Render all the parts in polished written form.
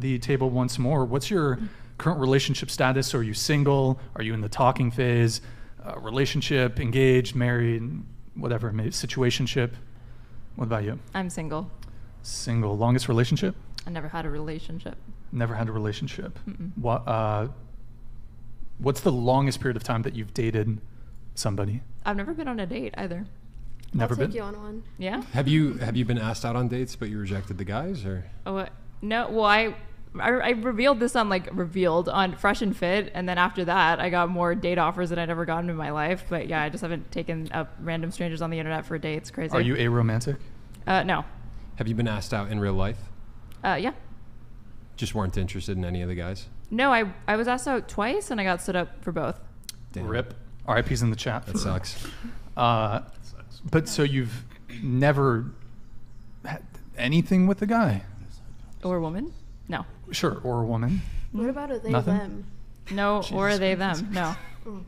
the table once more. What's your current relationship status? Are you single? Are you in the talking phase? Relationship, engaged, married, whatever, maybe situationship? What about you? I'm single. Single. Longest relationship? I never had a relationship. Never had a relationship. What's the longest period of time that you've dated somebody? I've never been on a date either. Never I'll been? take you on one. Yeah? Have you been asked out on dates, but you rejected the guys, or? Oh, no. Well, I revealed this on Fresh and Fit, and then after that, I got more date offers than I'd ever gotten in my life. But yeah, I just haven't taken up random strangers on the internet for dates. Crazy. Are you aromantic? No. Have you been asked out in real life? Yeah. Just weren't interested in any of the guys? No, I was asked out twice, and I got stood up for both. Damn. RIP. RIP's in the chat. That sucks. But so you've never had anything with a guy? Or a woman? No. Sure, or a woman. What about a they, Nothing? them? No, Jesus or they, Christ. them. No.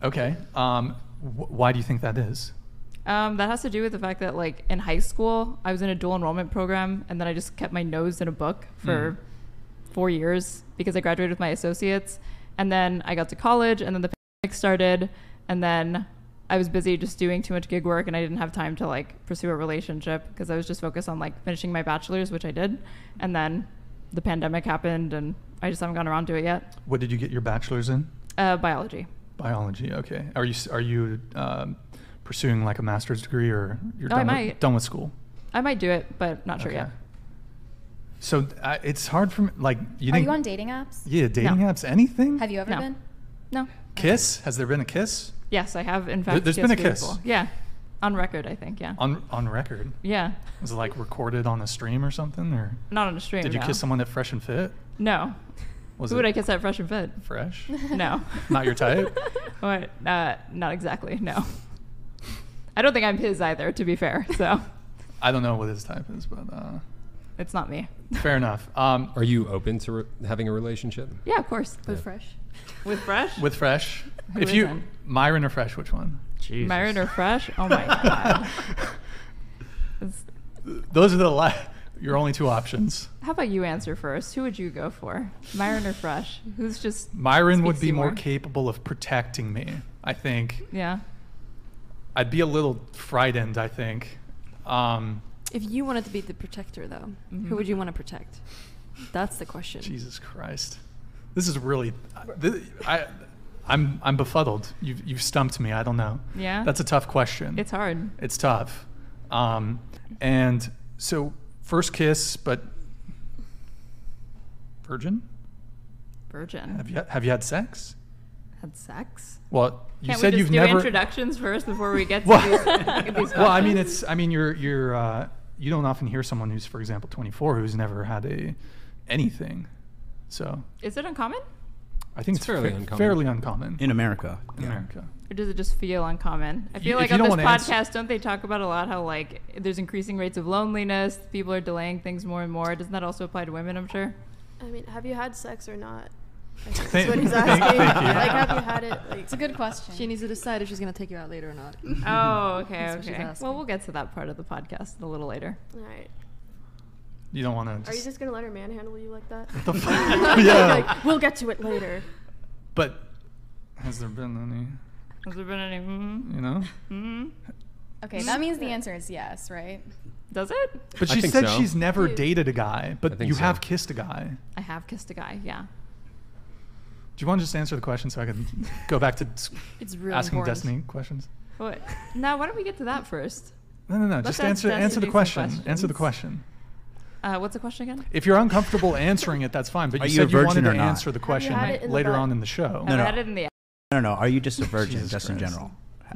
Okay. Why do you think that is? That has to do with the fact that, like, in high school, I was in a dual enrollment program, and then I just kept my nose in a book for 4 years because I graduated with my associates. And then I got to college, and then the pandemic started, and then I was busy just doing too much gig work, and I didn't have time to, like, pursue a relationship because I was just focused on, like, finishing my bachelor's, which I did. And then the pandemic happened, and I just haven't gotten around to it yet. What did you get your bachelor's in? Biology. Biology. Okay. Are you pursuing like a master's degree, or you're done with school? I might do it, but not sure yet. So it's hard for me. Like, Are you on dating apps? Yeah, dating apps. Anything? Have you ever been? No. Kiss? Has there been a kiss? Yes, I have. In fact, there's been a kiss. Before. Yeah, on record, I think. Yeah. On record. Yeah. Was it like recorded on a stream or something, or? Not on a stream. Did you kiss someone at Fresh and Fit? No. Was Who would I kiss at Fresh and Fit? Fresh? No. Not your type? What? Not exactly. No. I don't think I'm his either, to be fair. So. I don't know what his type is, but. It's not me. Fair enough. Are you open to having a relationship? Yeah, of course. With Fresh? With Fresh? With Fresh. Who If you isn't? Myron or Fresh, which one? Jesus. Myron or Fresh? Oh my god. Those are your only two options. How about you answer first? Who would you go for? Myron or Fresh? Who's just Myron would be speaks more more? capable of protecting me, I think. Yeah. I'd be a little frightened, I think. If you wanted to be the protector, though, who would you want to protect? That's the question. Jesus Christ. This is really... I'm befuddled. You've stumped me. I don't know. Yeah? That's a tough question. It's hard. It's tough. And so, first kiss, but virgin? Virgin. Have you had sex? Had sex? Well, you Can't said we you've just do never... introductions first before we get to these Well, I mean, questions? you don't often hear someone who's, for example, 24 who's never had anything. So Is it uncommon? I think it's fairly uncommon in America. In America. Or does it just feel uncommon? I feel If like you on don't this wanna podcast, don't they talk about a lot how, like, there's increasing rates of loneliness, people are delaying things more and more. Doesn't that also apply to women, I'm sure? I mean, have you had sex or not? That's Thank- what he's thank asking. you. Like, have you had it? Like, It's a good question. she needs to decide if she's going to take you out later or not. Oh, okay, That's what she's okay. asking. Well, we'll get to that part of the podcast a little later. All right. You don't want to Are you just going to let her manhandle you like that? The fuck? Yeah. Like, we'll get to it later. But has there been any, Has there been any? you know? Mm-hmm. Okay, that means the answer is yes, right? Does it? But I she think said so. she's never Dude. dated a guy, but think you so. have kissed a guy. I have kissed a guy, yeah. Do you want to just answer the question so I can go back to It's really asking important. Destiny questions? What? Now, why don't we get to that first? No. Let's Just ask answer the Destiny some question. Answer the questions. question. What's the question again? If you're uncomfortable answering it, that's fine. But Are you you a said you wanted virgin to or not? answer the Have you question had it in the later butt? on in the show. No, I've no. had it in the No. Are you just a virgin, Jesus just in Christ. general?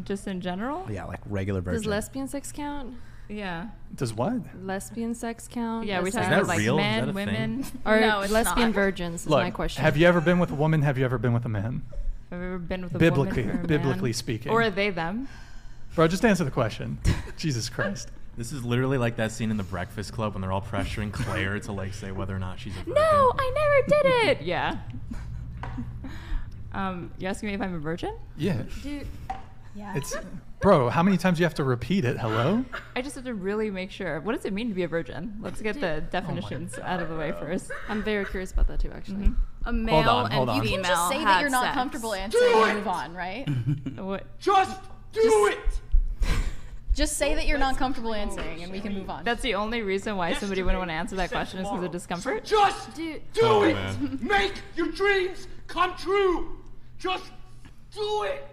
just in general? Yeah, like regular virgin. Does lesbian sex count? Yeah. Does what? Lesbian sex count? Yeah, we As talking sex? about like real? Is men, that a women. Or No, it's lesbian not. virgins is Look, my question. have you ever been with a woman? Have you ever been with a man? Have you ever been with a Biblically- woman or a biblically man? speaking. Or are they them? Bro, just answer the question. Jesus Christ. This is literally like that scene in The Breakfast Club when they're all pressuring Claire to like say whether or not she's a virgin. No, I never did it. Yeah. You asking me if I'm a virgin? Yeah. Dude, Yeah. It's, bro, how many times do you have to repeat it? Hello? I just have to really make sure. What does it mean to be a virgin? Let's get the definitions out of the way first. I'm very curious about that too, actually. A male on, and hold on. female You can just say that had you're not sex. comfortable answering and move on, right? What? Just do it! Just say that you're not comfortable answering and we can move on. That's the only reason why somebody wouldn't want to answer that question is because of discomfort? Just Dude. do it! man. Make your dreams come true! Just do it!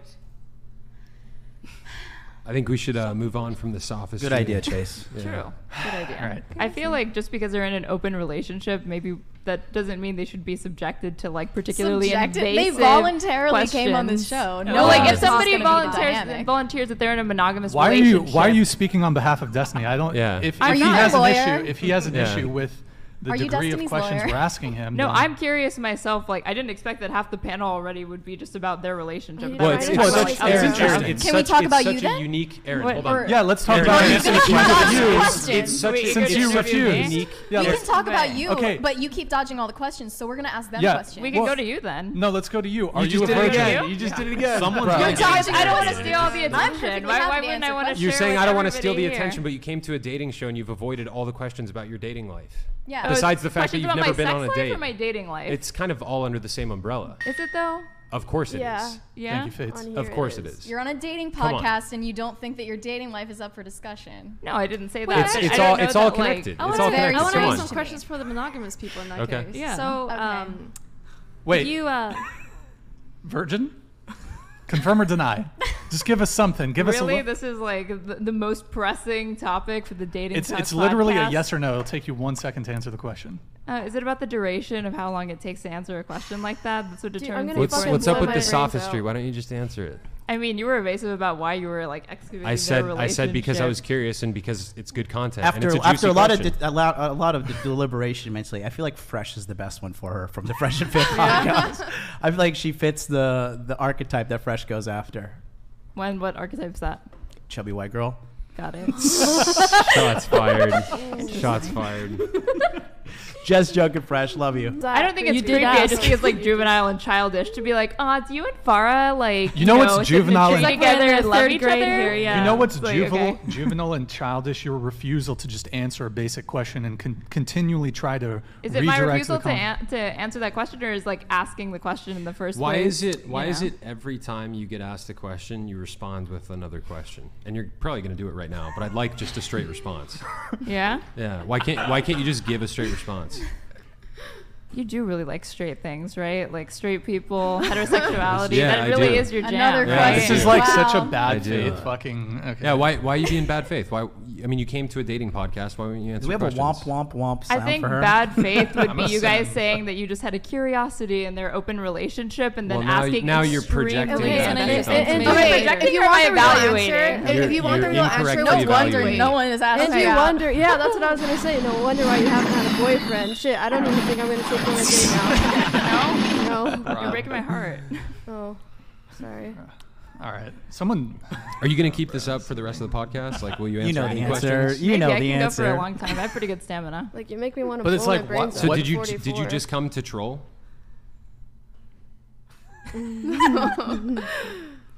I think we should move on from the sophistry. Good idea, Chase. Yeah. True. Good idea. All right. I feel like just because they're in an open relationship, maybe that doesn't mean they should be subjected to like particularly Subjected? They invasive voluntarily came on this questions. show. No, No, like one if is not somebody gonna be dynamic. volunteers that they're in a monogamous Why relationship. are you speaking on behalf of Destiny? I don't. Yeah. If Are he you has a an lawyer? issue, if he has an Yeah. issue with the Are you degree of Destiny's questions lawyer? we're asking him, No, then- I'm curious myself. Like, I didn't expect that half the panel already would be just about their relationship. Well, That it's- would it's talk such- about it's other interesting. stuff. It's Can we such, talk it's about such you a then? unique Aaron. What- Hold on. Yeah, let's talk Aaron, about Aaron, it. it's Since such you a refused. question. It's such Wait, a you Since could you interview refused. me? unique. Yeah, We let's- can talk about you, Okay. but you keep dodging all the questions, so we're gonna ask them Yeah. questions. We can Well- go to you then. No, let's go to you. Are You you just a did it virgin? again. You just did it again. Someone's Bro. gonna You're get dodging I don't want to everything. steal all the I'm attention. perfectly Why happy to wouldn't I answer want to questions. You're share saying with I don't want to steal the everybody here? attention, but you came to a dating show and you've avoided all the questions about your dating life. Yeah. Oh, Besides the fact that questions you've about never my been sex on a life date. or my dating life? It's kind of all under the same umbrella. Is it though? Of course it is. Yeah. Yeah. Thank you, Fates. On Of here course it is. You're on a dating Come on. podcast and you don't think that your dating life is up for discussion. No, I didn't say that. It's- but it's I don't all- know it's all that, like- connected. I It's want all to connected. ask Come you on. some questions for the monogamous people in that Okay. case. Yeah. So, Okay. Wait, you virgin? Confirm or deny? Just give us something. Give us a Really, look. this is like the most pressing topic for the dating. It's literally a podcast. yes or no. It'll take you 1 second to answer the question. Is it about the duration of how long it takes to answer a question like that? That's what Dude, I'm determines. gonna the What's fucking importance what's up blow of with my the it. brains sophistry? out. Why don't you just answer it? I mean, you were evasive about why you were like excavating. I said because I was relationship. curious and because it's good content. and After it's a after juicy a lot question. of a lot of deliberation mentally, I feel like Fresh is the best one for her from the Fresh and Fit podcast. I feel like she fits the archetype that Fresh goes after. What archetype is that? Chubby white girl. Got it. Shots fired. Shots fired. Just joking, Fresh. Love you. I don't think it's You did creepy. I ask. just think it's like juvenile and childish to be like, oh, it's you and Farah, like You know what's sitting juvenile and and- together Like we're in and the love third each grade other. here, yeah. You know what's It's like, juvenile, okay. juvenile and childish? Your refusal to just answer a basic question and continually try to Is it my redirect refusal the con- to answer that question, or is like asking the question in the first Why place? is it? Why you is know? it every time you get asked a question, you respond with another question? And you're probably going to do it right now, but I'd like just a straight response. Yeah, Yeah. Why can't you just give a straight response? you do really like straight things, right? Like straight people, heterosexuality. Yeah, that I really do. is your jam. Another Yeah, right? This is Yeah. like Wow. such a I bad do. faith fucking. Okay. Yeah. Why are you being bad faith? Why? I mean, you came to a dating podcast. Why wouldn't you answer Do we have a questions? womp womp womp I sound think for her? bad faith would I'm be a you guys son. saying that you just had a curiosity in their open relationship and then Well, asking. now you're extreme- projecting Okay, that and based then on and- information. Am I okay, projecting if you or am want I the real answer, evaluating? if you want the real answer, incorrectly No wonder evaluating. no one is asking. And you out. wonder, yeah, that's what I was gonna say. No wonder why you haven't had a boyfriend. Shit, I don't even think I'm gonna take you on a date now. No. You're breaking my heart. Oh, sorry. All right. Someone. Are you going to keep this up for the rest of the podcast? Like, will you answer You know any the answer. questions? You know Maybe I the can go for a answer. long time. I have pretty good stamina. Like you make me want to But blow it's my like, brains what- out. So What- did you 44. just come to troll?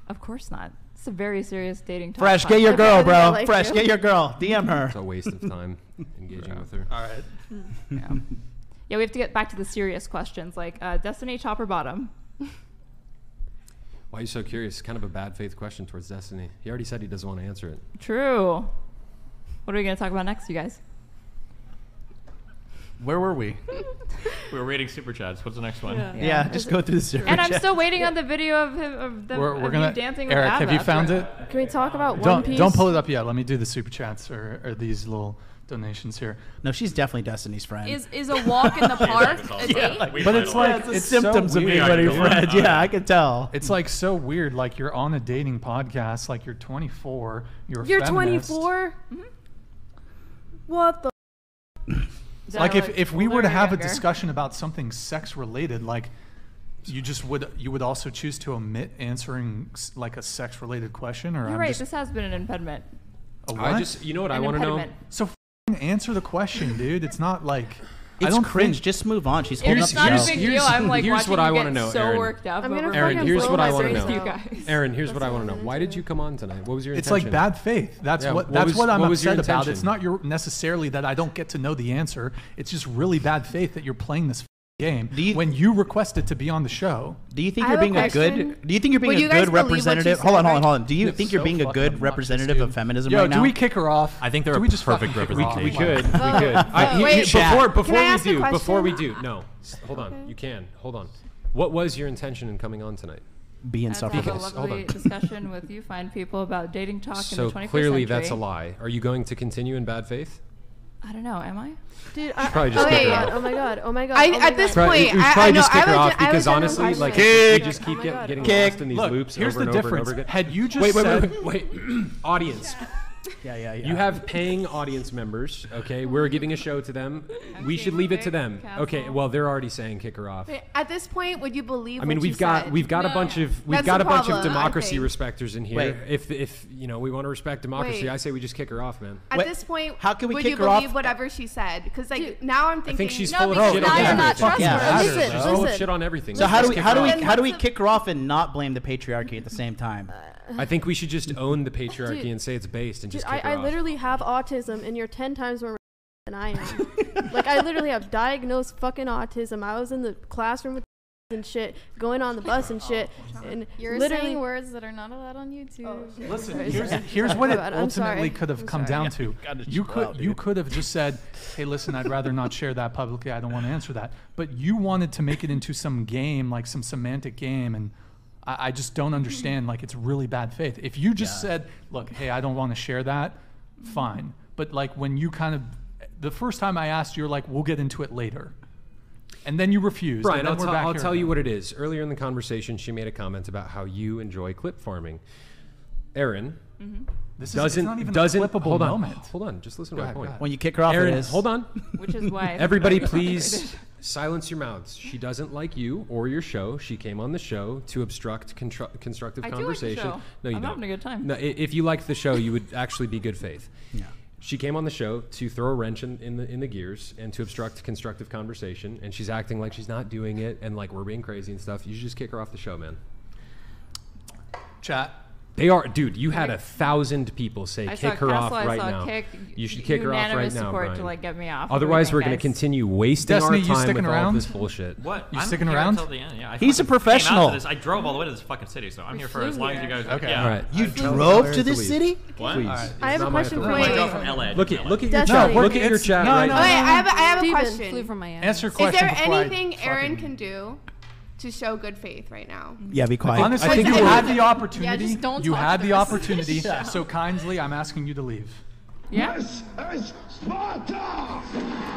Of course not. It's a very serious dating talk. Fresh, get your Okay, girl, I think I bro. like Fresh, you. get your girl. DM her. It's a waste of time engaging with her. All right. Yeah. Yeah, we have to get back to the serious questions like Destiny, top or bottom? Why are you so curious? It's kind of a bad faith question towards Destiny. He already said he doesn't want to answer it. True. What are we going to talk about next, you guys? Where were we? We were reading super chats. What's the next one? Yeah, just go through the super And I'm chat. still waiting on the video of him of them We're of gonna. you dancing with Eric, ABBA. have you found it? Can we talk about One Piece? Don't pull it up yet. Let me do the super chats or these little donations here. No, she's definitely Destiny's friend. Is a walk in the park a date? But it's like it's it's symptoms so of weird. being buddy friend. Yeah, I can tell. It's like so weird. Like you're on a dating podcast. Like you're 24. You're You're feminist. 24. What the? Is that Like like if we were older to or have a younger? discussion about something sex related, like you would also choose to omit answering like a sex related question, or You're I'm right. just This has been an impediment. a what? I just, you know what I An want to know? impediment. So f***ing answer the question, dude. It's not like It's don't cringe. think- Just move on. She's holding up It's the not a show. big deal. I'm like here's watching what I you wanna get know, so Aaron. worked up. I'm gonna over Aaron, fucking here's blow what I my wanna brains know. you out. guys. Aaron, here's what I want to know. Why did you come on tonight? What was your It's intention? like bad faith. That's Yeah, what what that's was- what I'm what was your upset about. intention? It's not your necessarily that I don't get to know the answer. It's just really bad faith that you're playing this game when you requested to be on the show. Do you think I you're have a being a good? question. Do you think you're being Will a you guys good believe what you representative? said, Hold on. right? Do you It's think you're so being a fucking good obnoxious, representative dude. of feminism Yo, right now? do we kick her off? I think they're do a we just perfect fucking kick her off? We representation. could. We could. wait, Before can I ask a we do, before we question? do, no. Hold on. You can. Hold on. What was your intention in coming on tonight? Be I have to have a insufferable. Hold lovely on. discussion with you fine people about dating talk in So the 21st clearly century. that's a lie. Are you going to continue in bad faith? I don't know. Am I? Dude, probably just kick her off. oh my god, oh my god. I- oh my at this god. point, We should I probably know, just I kick her would off ju- I would because genuinely honestly, question like, it. we just keep Oh my God, getting oh my lost in these Look, loops here's over the and over and over difference. again. Had you just wait, said, wait. Audience. Yeah. You have paying audience members, okay? We're giving a show to them. We should leave it to them. Okay, well, they're already saying kick her off. Wait, at this point, would you believe I mean, what you we've got said? a bunch of That's the problem, I democracy think. respecters in here. Wait. If you know we want to respect democracy, Wait. I say we just kick her off, man. At Wait, this point, how can we would kick you her off? believe whatever she said? Because like now I'm thinking. I think she's no, full of because shit now on you're not everything. trustworthy. Yeah, Listen, She's full of listen. shit on everything. So how do we Let's how do kick we her off. how do we kick her off and not blame the patriarchy at the same time? I think we should just own the patriarchy Dude. and say it's based and Dude, just kick her I off. literally have autism, and you're 10 times more than I am. Like, I literally have diagnosed fucking autism. I was in the classroom with and shit, going on the bus and shit, and You're literally saying words that are not allowed on YouTube. listen, Sorry, here's what it I'm sorry. ultimately could have I'm come sorry. down to. You could have just said, "Hey, listen, I'd rather not share that publicly. I don't want to answer that." But you wanted to make it into some game, like some semantic game, and I just don't understand. Like, it's really bad faith. If you just said, "Look, hey, I don't want to share that," fine. But like when you kind of, the first time I asked, you're like, "We'll get into it later," and then you refused. Brian, and I'll, then we're back I'll here tell you again. what it is. Earlier in the conversation, she made a comment about how you enjoy clip farming. Aaron This doesn't it's not even doesn't a clippable hold on. moment. Hold on, just listen to Go my ahead, point. go ahead. When you kick her off, Aaron, it is. hold on. Which is why. Everybody, please silence your mouths. She doesn't like you or your show. She came on the show to obstruct constructive I do like the conversation. show. No, you I'm don't. having a good time. No, if you liked the show, you would actually be good faith. Yeah. She came on the show to throw a wrench in the gears and to obstruct constructive conversation, and she's acting like she's not doing it and like we're being crazy and stuff. You should just kick her off the show, man. Chat. They are, dude. You had 1,000 people say I saw kick her off Castle, right I saw now. Kick, You should kick her off right unanimous now, support Brian. to like get me off. Otherwise, we're going to continue wasting Destiny, our you time sticking with all around? this bullshit. What? You I'm sticking here around? until the end. Yeah, I He's a fucking came out professional. to this. I drove all the way to this fucking city, so I'm here for flew as long as you here. guys. Okay. Yeah. All right. You Tell drove her to this leave. city? What? Please. All right. I have It's a not my question for authority. I you. drove from LA. Look at your Destiny. chat. No, Look at your it's- chat no, right no, now. Wait, I have a Steven question. Flew from Miami. Answer a Is question there before I anything Aaron fucking- can do to show good faith right now? Yeah, be quiet. Honestly, I think you you had were- the opportunity. just don't you talk had to the us. opportunity. So kindly, I'm asking you to leave. Yeah. This is Sparta! I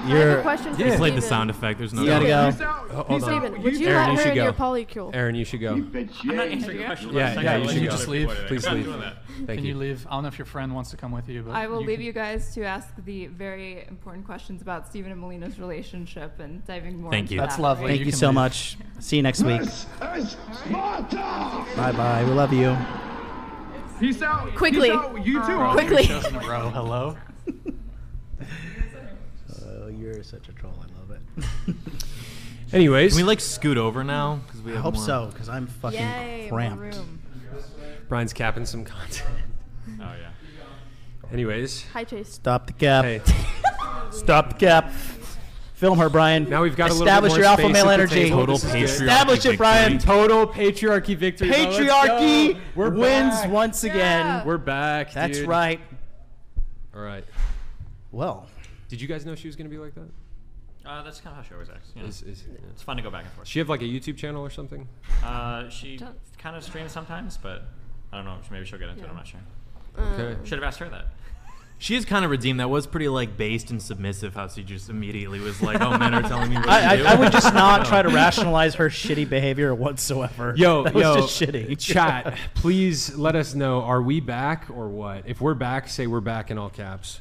have You're. a question for Yeah. Played the Steven. sound effect. There's no. You gotta go. Peace out. Hold Peace on. out. Steven, would you Aaron, let you her should in go. your polycule? Aaron, you should go. I'm not answering questions. Yeah, I'm yeah, saying you I should don't just do leave. it. Please I'm not leave. doing that. Thank Can you you. leave? I don't know if your friend wants to come with you, but I will leave can- you guys to ask the very important questions about Stephen and Melina's relationship and diving more Thank into you. That's that, lovely. right? Thank You you can so leave. much. See you next week. This is Sparta! Bye bye. We love you. Peace out. Quickly. Peace out. You too. All Quickly. three shows in a row. Hello. Oh, you're such a troll. I love it. Anyways, Can we like scoot over now? Because we I have hope more. so, because I'm fucking Yay, more cramped. room. Brian's capping some content. Oh yeah. Anyways, Hi, Chase. Stop the cap. hey, Stop the cap. Film her, Brian. now we've got a little Establish bit your more alpha space male at the energy. table. Total This is good. patriarchy. Establish it, Brian. Total patriarchy victory. bro. Let's Patriarchy go. We're wins back. once again. We're back. That's dude. right. All right. Well, Did you guys know she was going to be like that? That's kind of how she always acts. Yeah. Yeah. It's fun to go back and forth. She have like a YouTube channel or something? She kind of streams sometimes, but I don't know. Maybe she'll get into it. I'm not sure. Okay. Should have asked her that. She is kind of redeemed. That was pretty like based and submissive. How she just immediately was like, "Oh, men are telling me what to do." I would just not try to rationalize her shitty behavior whatsoever. Yo, that was yo, just shitty. Chat, please let us know. Are we back or what? If we're back, say we're back in all caps.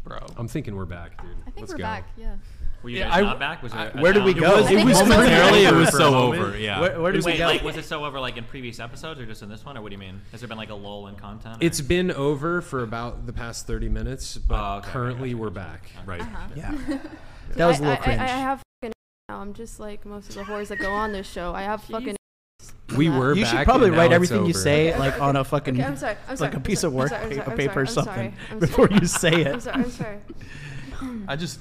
Bro. I'm thinking we're back, dude. I think Let's we're go. back. Yeah. Were you Yeah, guys I- not back? Was there a where did we down- go? It was momentarily, momentarily. It over was for a so moment. over. Yeah. Where did we Wait, go? like was it so over like in previous episodes or just in this one, or what do you mean? Has there been like a lull in content? or- It's been over for about the past 30 minutes, but okay, currently gotcha, we're gotcha. back. Right. Yeah. That was a little I cringe. have fucking now. I'm just like most of the whores that go on this show. I have fucking. We were You back should probably and now write it's everything you over. say like on a fucking Okay, I'm sorry. like a piece of work paper or something I'm before sorry. you say it. I'm sorry. I just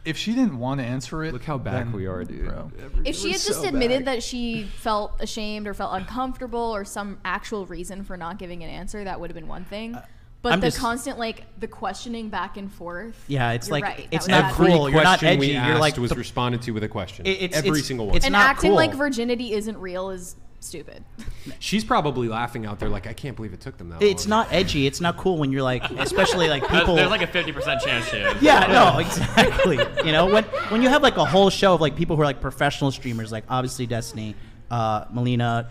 if she didn't want to answer it, Look how back then, we are, dude. bro. If she had just admitted that she felt ashamed or felt uncomfortable or some actual reason for not giving an answer, that would have been one thing. But I'm the just- constant, like, the questioning back and forth. Yeah, it's you're like right, it's that not was Every bad. cool. You're not question edgy. we You're asked like was the- responded to with a question. It's- Every it's- single one. it's And not acting cool. like virginity isn't real is stupid. She's probably laughing out there like, I can't believe it took them that It's long. not edgy. It's not cool when you're like, especially like people. There's like a 50% chance she is. Yeah, no, exactly. You know, when you have like a whole show of like people who are like professional streamers, like obviously Destiny, Melina,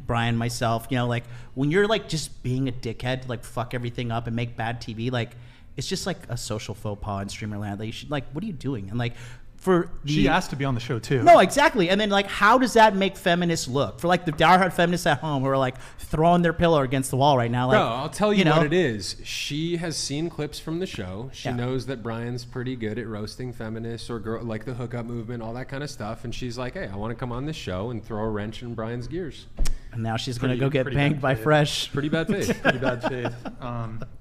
Brian, myself, you know, like when you're like just being a dickhead to like fuck everything up and make bad TV, like it's just like a social faux pas in streamer land. Like you should like, what are you doing? And like for the She asked to be on the show too. No, exactly. And then, like, how does that make feminists look? For, like, the diehard feminists at home who are, like, throwing their pillow against the wall right now. Like, Bro, I'll tell you, know? what it is. She has seen clips from the show. She Yeah. knows that Brian's pretty good at roasting feminists or girl, like the hookup movement, all that kind of stuff. And she's like, hey, I want to come on this show and throw a wrench in Brian's gears. And now she's going to Pretty- go get pretty banged bad by faith. Fresh. Pretty bad faith. Pretty bad faith.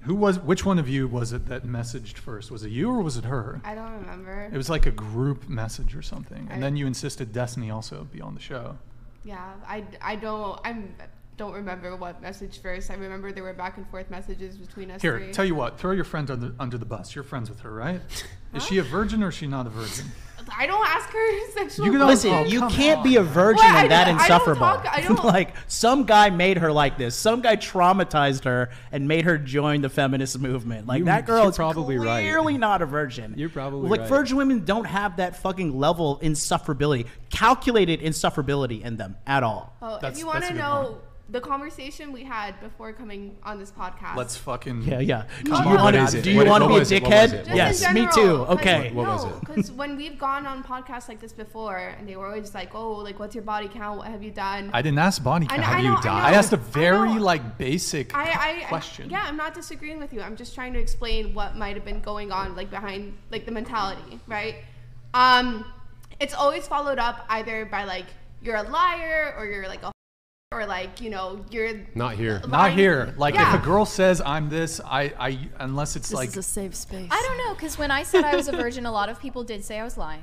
Which one of you was it that messaged first? Was it you or was it her? I don't remember. It was like a group message or something. And then you insisted Destiny also be on the show. Yeah, I don't remember what message first. I remember there were back and forth messages between us Here, three. tell you what, throw your friend under the bus. You're friends with her, right? Is she a virgin or is she not a virgin? I don't ask her sexual You can questions. Listen, Oh, you come can't on. be a virgin Well, and that I don't insufferable. talk- I don't- Like, some guy made her like this. Some guy traumatized her and made her join the feminist movement. Like, that girl you're is probably right. clearly not a virgin. You're probably like, right. virgin women don't have that fucking level of insufferability, calculated insufferability in them at all. Oh, That's- if you want that's to a good know point. the conversation we had before coming on this podcast. Let's fucking... Yeah, yeah. Do Come you on, want what is to? it? Do you What- want to what be a was it? What dickhead? was it? Just Yes, in me general, too. 'cause- Okay. What was it? Because when we've gone on podcasts like this before, and they were always like, "Oh, like what's your body count? What have you done?" I didn't ask body count. I know, I know. I asked a I very, know. like, basic I question. yeah, I'm not disagreeing with you. I'm just trying to explain what might have been going on, like behind, like the mentality, right? It's always followed up either by like you're a liar or you're like a or like you're Not here. Not lying. here. Like, Yeah. if a girl says I'm this, I unless it's like... safe space. I don't know, because when I said I was a virgin, a lot of people did say I was lying.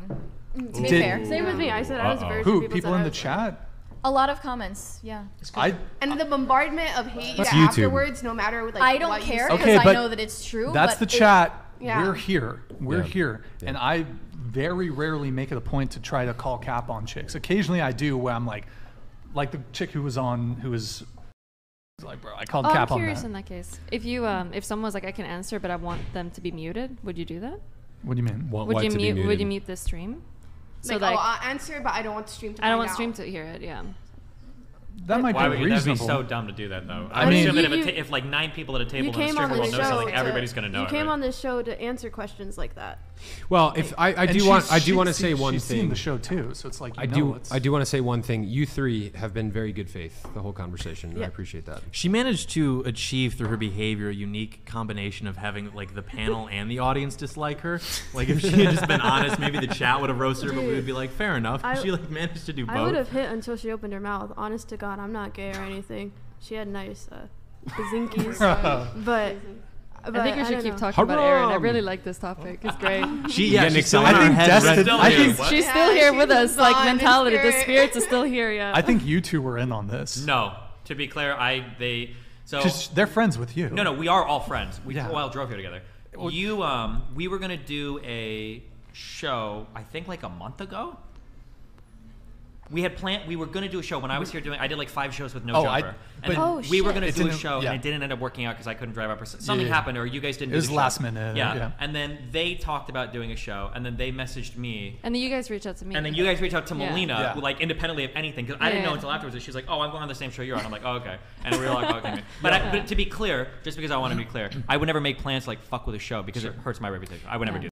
To be Did- fair. Same with me. I said I was a virgin. Who? said People I in the was chat? A lot of comments, yeah. And the bombardment of hate That's yeah, YouTube. afterwards, no matter like I don't what you care say. because Okay, I but know that it's true. That's but the chat. Yeah. We're here. We're Yeah. here. Yeah. And I very rarely make it a point to try to call cap on chicks. Occasionally I do where I'm like the chick who was like, bro, I called Oh, I'm cap on curious that. in that case. If you, if someone was like, I can answer, but I want them to be muted, would you do that? What do you mean? Want Would what you to be mute? Would muted? you mute the stream? So Like, like, I'll answer, but I don't want the stream to I don't find want out. stream to hear it. Yeah. That might Why be would that'd be reasonable. so dumb to do that though? I I mean- assume that You- if like 9 people at a table You and the came on streamer this will know show. something, everybody's gonna know You it. came right? on this show to answer questions like that. Well, if I And do want she's to say one she's seen thing. the show too, so it's like I it's, do want to say one thing. You three have been very good faith the whole conversation. And I Yeah. appreciate that. She managed to achieve through her behavior a unique combination of having like the panel and the audience dislike her. Like if she had just been honest, maybe the chat would have roasted her, but we would be like, fair enough. I- She like managed to do both. I would have hit until she opened her mouth. Honest to God, I'm not gay or anything. She had nice bazinkies, but I think we should don't keep know. talking about Erin. I Haram! really like this topic. It's great. She getting she's still in I our think head Destin- red- I think- What? She's Yeah, still here she with was us. Like gone in mentality, the spirit. spirits are still here. Yeah. I think you two were in on this. No, to be clear, so Because they're friends with you. no, we are all friends. We Yeah. all drove here together. We were gonna do a show, I think like a month ago. We had planned. We were gonna do a show when I was here doing. I did like 5 shows with no Oh, jumper, and but- then Oh, we were shit. gonna It do a didn't- show, yeah. and it didn't end up working out because I couldn't drive up. Or something Yeah. happened, or you guys didn't. It do was the show. last minute, Yeah. yeah. And then they talked about doing a show, and then they messaged me. And then you guys reach out to me. And then you guys reached out to Yeah. Melina, Yeah. like independently of anything, because I didn't know Yeah. until afterwards that she's like, "Oh, I'm going on the same show you're on." I'm like, "Oh, okay." And we were like, "Okay." But to be clear, just because I want to be clear, I would never make plans to like fuck with a show because it hurts my reputation. I would never Yeah. do.